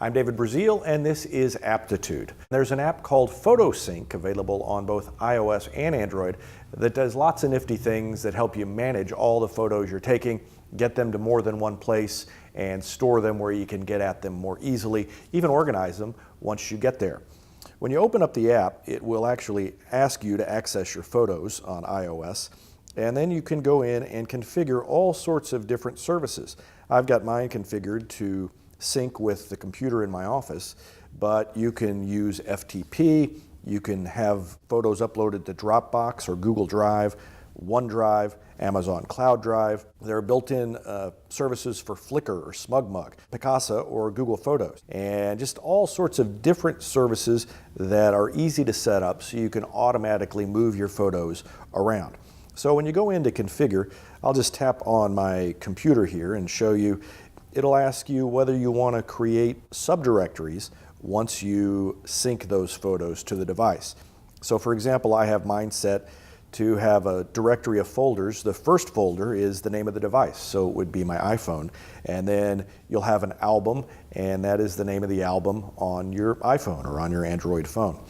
I'm David Brazeal, and this is App-titude. There's an app called Photosync available on both iOS and Android that does lots of nifty things that help you manage all the photos you're taking, get them to more than one place, and store them where you can get at them more easily, even organize them once you get there. When you open up the app, it will actually ask you to access your photos on iOS, and then you can go in and configure all sorts of different services. I've got mine configured to sync with the computer in my office, but you can use FTP, you can have photos uploaded to Dropbox or Google Drive, OneDrive, Amazon Cloud Drive. There are built-in services for Flickr or SmugMug, Picasa or Google Photos, and just all sorts of different services that are easy to set up so you can automatically move your photos around. So when you go in to configure, I'll just tap on my computer here and show you. It'll ask you whether you want to create subdirectories once you sync those photos to the device. So for example, I have mine set to have a directory of folders. The first folder is the name of the device, so it would be my iPhone. And then you'll have an album, and that is the name of the album on your iPhone or on your Android phone.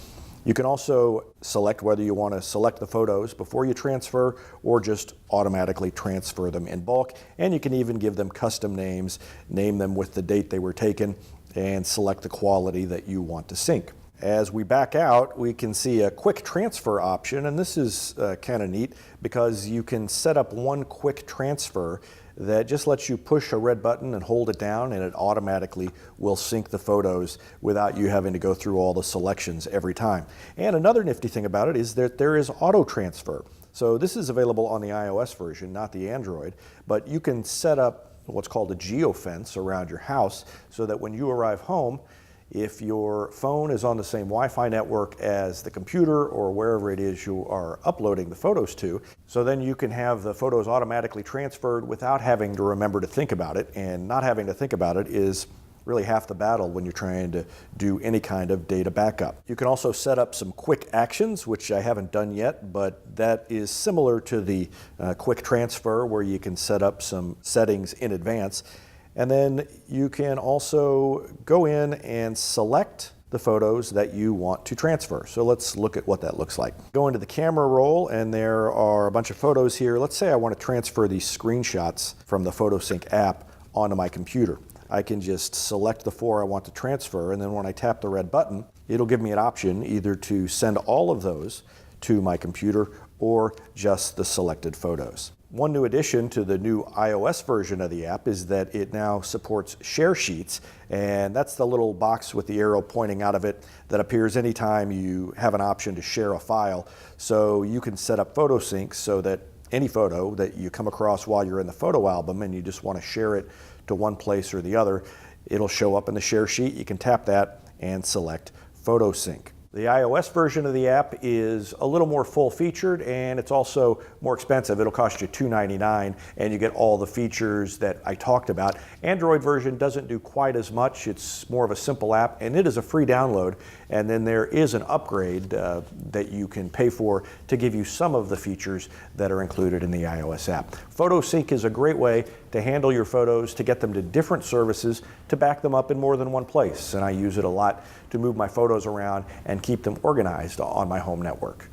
You can also select whether you want to select the photos before you transfer or just automatically transfer them in bulk. And you can even give them custom names, name them with the date they were taken, and select the quality that you want to sync. As we back out, we can see a quick transfer option, and this is kind of neat because you can set up one quick transfer that just lets you push a red button and hold it down, and it automatically will sync the photos without you having to go through all the selections every time. And another nifty thing about it is that there is auto transfer. So this is available on the iOS version, not the Android, but you can set up what's called a geofence around your house so that when you arrive home, if your phone is on the same Wi-Fi network as the computer or wherever it is you are uploading the photos to, so then you can have the photos automatically transferred without having to remember to think about it. And not having to think about it is really half the battle when you're trying to do any kind of data backup. You can also set up some quick actions, which I haven't done yet, but that is similar to the quick transfer where you can set up some settings in advance. And then you can also go in and select the photos that you want to transfer. So let's look at what that looks like. Go into the camera roll, and there are a bunch of photos here. Let's say I want to transfer these screenshots from the Photosync app onto my computer. I can just select the 4 I want to transfer, and then when I tap the red button, it'll give me an option either to send all of those to my computer or just the selected photos. One new addition to the new iOS version of the app is that it now supports share sheets, and that's the little box with the arrow pointing out of it that appears anytime you have an option to share a file. So you can set up Photosync so that any photo that you come across while you're in the photo album and you just want to share it to one place or the other, it'll show up in the share sheet. You can tap that and select Photosync. The iOS version of the app is a little more full-featured, and it's also more expensive. It'll cost you $2.99, and you get all the features that I talked about. Android version doesn't do quite as much. It's more of a simple app, and it is a free download. And then there is an upgrade that you can pay for to give you some of the features that are included in the iOS app. Photosync is a great way to handle your photos, to get them to different services, to back them up in more than one place. And I use it a lot to move my photos around and keep them organized on my home network.